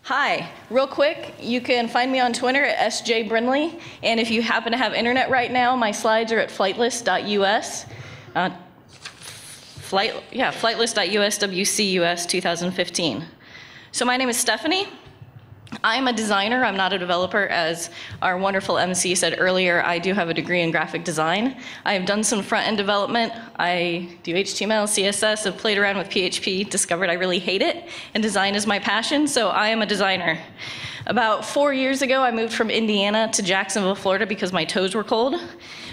Hi, real quick, you can find me on Twitter at sjbrinley, and if you happen to have internet right now, my slides are at flightlist.us. Flightlist.us WCUS 2015. So my name is Stephanie. I'm a designer, I'm not a developer. As our wonderful MC said earlier, I do have a degree in graphic design. I have done some front-end development. I do HTML, CSS, have played around with PHP, discovered I really hate it, and design is my passion, so I am a designer. About 4 years ago, I moved from Indiana to Jacksonville, Florida because my toes were cold.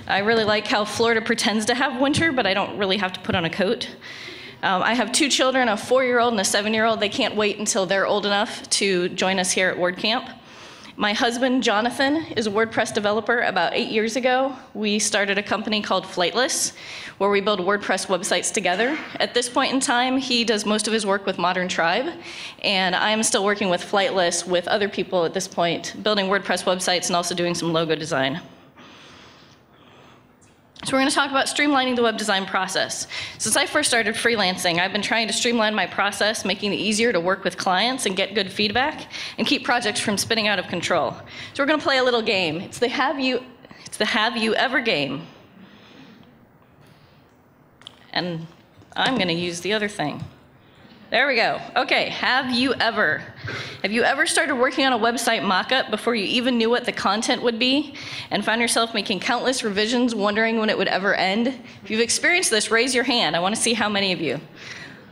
I really like how Florida pretends to have winter, but I don't really have to put on a coat. I have 2 children, a 4-year-old and a 7-year-old. They can't wait until they're old enough to join us here at WordCamp. My husband, Jonathan, is a WordPress developer. About 8 years ago, we started a company called Flightless, where we build WordPress websites together. At this point in time, he does most of his work with Modern Tribe, and I am still working with Flightless with other people at this point, building WordPress websites and also doing some logo design. So we're going to talk about streamlining the web design process. Since I first started freelancing, I've been trying to streamline my process, making it easier to work with clients and get good feedback, and keep projects from spinning out of control. So we're going to play a little game. It's the Have You Ever game. And I'm going to use the other thing. There we go. Okay, have you ever started working on a website mockup before you even knew what the content would be and found yourself making countless revisions, wondering when it would ever end? If you've experienced this, raise your hand. I want to see how many of you.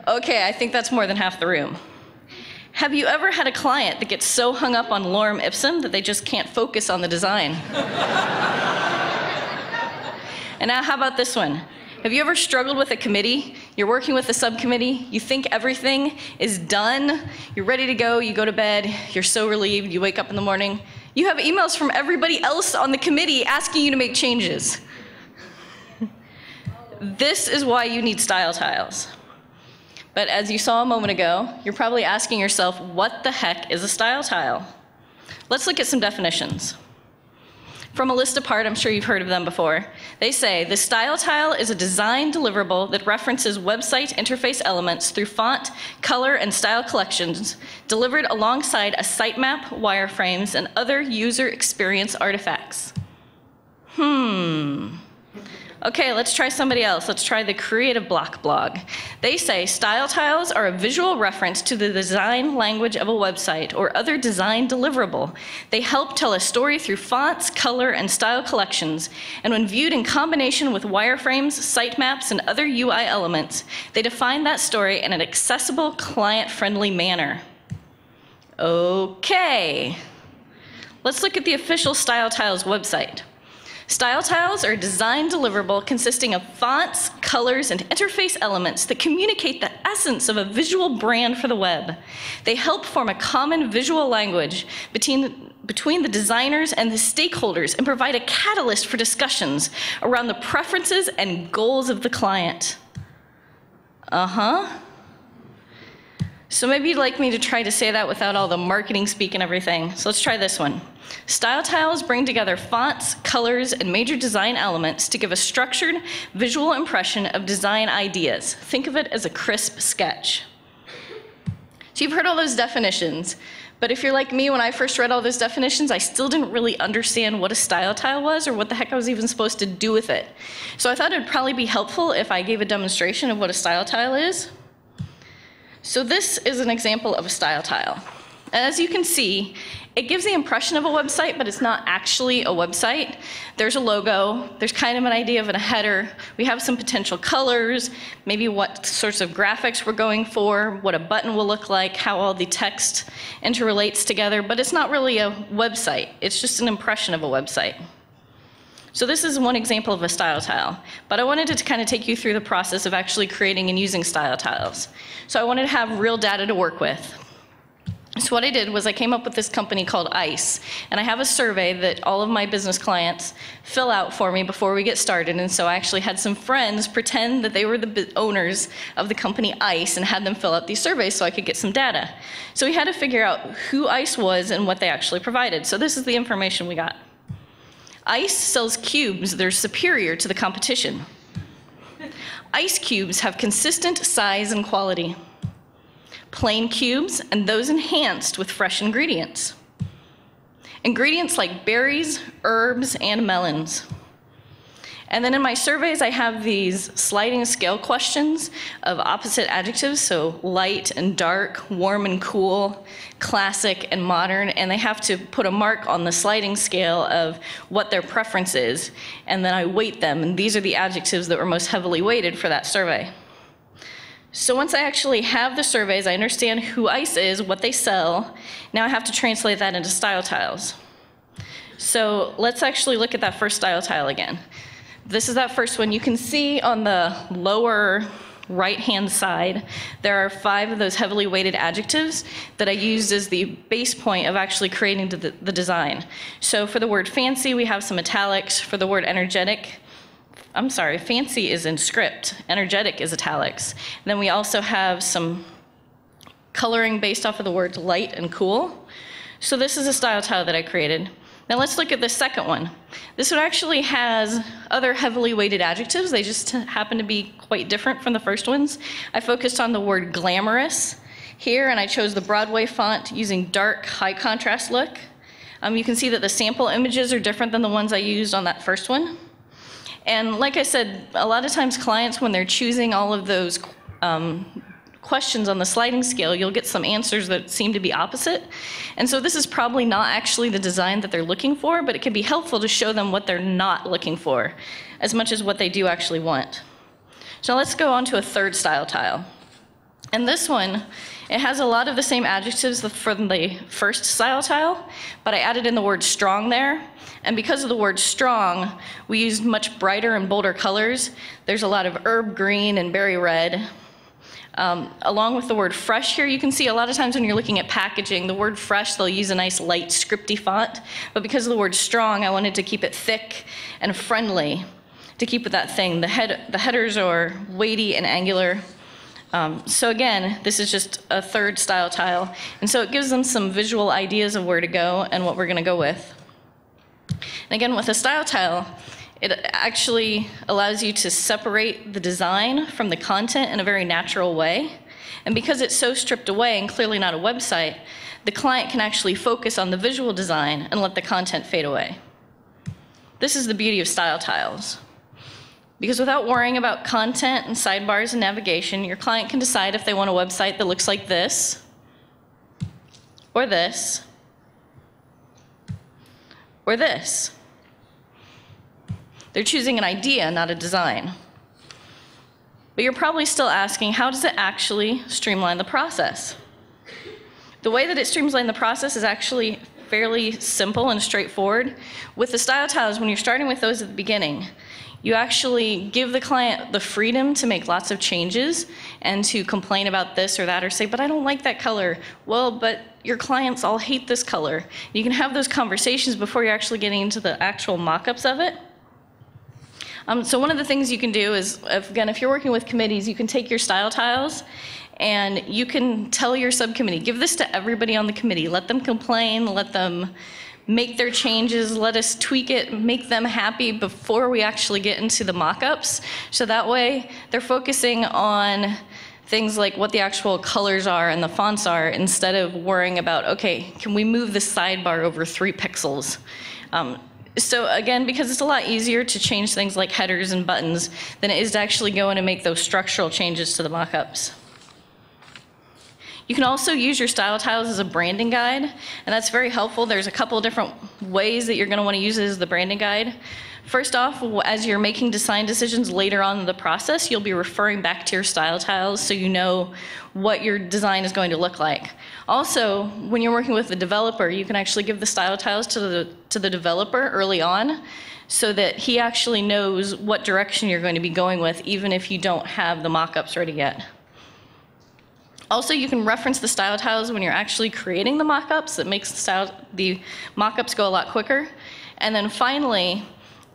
Okay, I think that's more than half the room. Have you ever had a client that gets so hung up on lorem ipsum that they just can't focus on the design? And now how about this one? Have you ever struggled with a committee? You're working with a subcommittee, you think everything is done, you're ready to go, you go to bed, you're so relieved, you wake up in the morning, you have emails from everybody else on the committee asking you to make changes. This is why you need style tiles. But as you saw a moment ago, you're probably asking yourself, what the heck is a style tile? Let's look at some definitions. From a list apart, I'm sure you've heard of them before. They say, the style tile is a design deliverable that references website interface elements through font, color, and style collections delivered alongside a sitemap, wireframes, and other user experience artifacts. Okay, let's try somebody else. Let's try the Creative Block blog. They say style tiles are a visual reference to the design language of a website or other design deliverable. They help tell a story through fonts, color, and style collections, and when viewed in combination with wireframes, sitemaps, and other UI elements, they define that story in an accessible, client-friendly manner. Okay, let's look at the official Style Tiles website. Style tiles are a design deliverable consisting of fonts, colors, and interface elements that communicate the essence of a visual brand for the web. They help form a common visual language between the designers and the stakeholders and provide a catalyst for discussions around the preferences and goals of the client. So maybe you'd like me to try to say that without all the marketing speak and everything. So let's try this one. Style tiles bring together fonts, colors, and major design elements to give a structured visual impression of design ideas. Think of it as a crisp sketch. So you've heard all those definitions, but if you're like me, when I first read all those definitions, I still didn't really understand what a style tile was or what the heck I was even supposed to do with it. So I thought it'd probably be helpful if I gave a demonstration of what a style tile is. So this is an example of a style tile. As you can see, it gives the impression of a website, but it's not actually a website. There's a logo, there's kind of an idea of a header, we have some potential colors, maybe what sorts of graphics we're going for, what a button will look like, how all the text interrelates together, but it's not really a website, it's just an impression of a website. So this is one example of a style tile, but I wanted to kind of take you through the process of actually creating and using style tiles. So I wanted to have real data to work with. So what I did was I came up with this company called ICE, and I have a survey that all of my business clients fill out for me before we get started, and so I actually had some friends pretend that they were the owners of the company ICE and had them fill out these surveys so I could get some data. So we had to figure out who ICE was and what they actually provided. So this is the information we got. ICE sells cubes that are superior to the competition. ICE cubes have consistent size and quality. plain cubes, and those enhanced with fresh ingredients. Ingredients like berries, herbs, and melons. And then in my surveys, I have these sliding scale questions of opposite adjectives, so light and dark, warm and cool, classic and modern, and they have to put a mark on the sliding scale of what their preference is, and then I weight them, and these are the adjectives that were most heavily weighted for that survey. So once I actually have the surveys, I understand who ICE is, what they sell, now I have to translate that into style tiles. So let's actually look at that first style tile again. This is that first one. You can see on the lower right-hand side, there are 5 of those heavily weighted adjectives that I used as the base point of actually creating the design. So for the word fancy, we have some italics. For the word energetic, I'm sorry, fancy is in script, energetic is italics. And then we also have some coloring based off of the words light and cool. So this is a style tile that I created. Now let's look at the second one. This one actually has other heavily weighted adjectives. They just happen to be quite different from the first ones. I focused on the word glamorous here, and I chose the Broadway font using dark, high contrast look. You can see that the sample images are different than the ones I used on that first one. And like I said, a lot of times clients, when they're choosing all of those questions on the sliding scale, you'll get some answers that seem to be opposite. And so this is probably not actually the design that they're looking for, but it can be helpful to show them what they're not looking for, as much as what they do actually want. So let's go on to a third style tile. And this one, it has a lot of the same adjectives from the first style tile, but I added in the word strong there. And because of the word strong, we used much brighter and bolder colors. There's a lot of herb green and berry red. Along with the word fresh here, you can see a lot of times when you're looking at packaging, the word fresh, they'll use a nice light scripty font. But because of the word strong, I wanted to keep it thick and friendly to keep with that thing. The headers are weighty and angular. So again, this is just a third style tile. And so it gives them some visual ideas of where to go and what we're going to go with. And again, with a style tile, it actually allows you to separate the design from the content in a very natural way. And because it's so stripped away and clearly not a website, the client can actually focus on the visual design and let the content fade away. This is the beauty of style tiles. Because without worrying about content and sidebars and navigation, your client can decide if they want a website that looks like this, or this, or this. They're choosing an idea, not a design. But you're probably still asking, how does it actually streamline the process? The way that it streamlines the process is actually fairly simple and straightforward. With the style tiles, when you're starting with those at the beginning, you actually give the client the freedom to make lots of changes and to complain about this or that or say, but I don't like that color. Well, but your clients all hate this color. You can have those conversations before you're actually getting into the actual mock-ups of it. So one of the things you can do is, again, if you're working with committees, you can take your style tiles and you can tell your subcommittee, give this to everybody on the committee. Let them complain, let them make their changes, let us tweak it, make them happy before we actually get into the mock-ups. So that way they're focusing on things like what the actual colors are and the fonts are instead of worrying about, okay, can we move the sidebar over 3 pixels? So again, because it's a lot easier to change things like headers and buttons than it is to actually go in and make those structural changes to the mock-ups. You can also use your style tiles as a branding guide, and that's very helpful. There's a couple of different ways that you're going to want to use it as the branding guide. First off, as you're making design decisions later on in the process, you'll be referring back to your style tiles so you know what your design is going to look like. Also, when you're working with the developer, you can actually give the style tiles to the developer early on so that he actually knows what direction you're going to be going with, even if you don't have the mock-ups ready yet. Also, you can reference the style tiles when you're actually creating the mock-ups. That makes the mock-ups go a lot quicker. And then finally,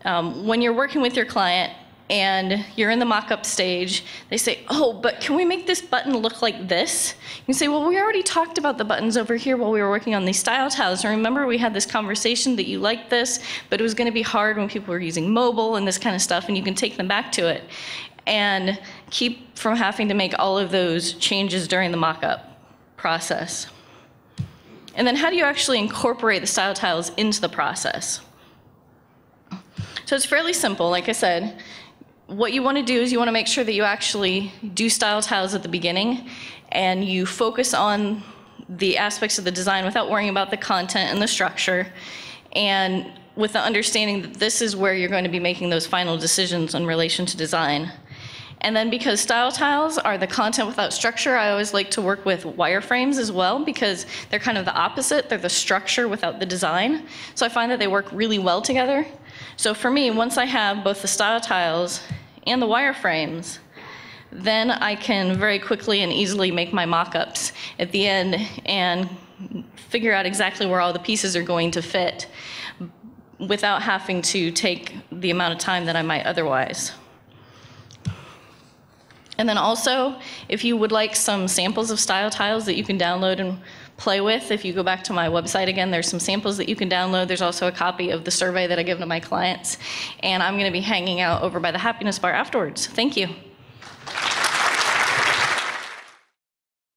when you're working with your client and you're in the mock-up stage, they say, oh, but can we make this button look like this? You can say, well, we already talked about the buttons over here while we were working on these style tiles. And remember, we had this conversation that you liked this, but it was going to be hard when people were using mobile and this kind of stuff, and you can take them back to it and keep from having to make all of those changes during the mock-up. process. And then how do you actually incorporate the style tiles into the process? So it's fairly simple, like I said. What you want to do is you want to make sure that you actually do style tiles at the beginning and you focus on the aspects of the design without worrying about the content and the structure, and with the understanding that this is where you're going to be making those final decisions in relation to design. And then because style tiles are the content without structure, I always like to work with wireframes as well because they're kind of the opposite. They're the structure without the design. So I find that they work really well together. So for me, once I have both the style tiles and the wireframes, then I can very quickly and easily make my mock-ups at the end and figure out exactly where all the pieces are going to fit without having to take the amount of time that I might otherwise. And then also, if you would like some samples of style tiles that you can download and play with, if you go back to my website again, there's some samples that you can download. There's also a copy of the survey that I give to my clients. And I'm going to be hanging out over by the happiness bar afterwards. Thank you.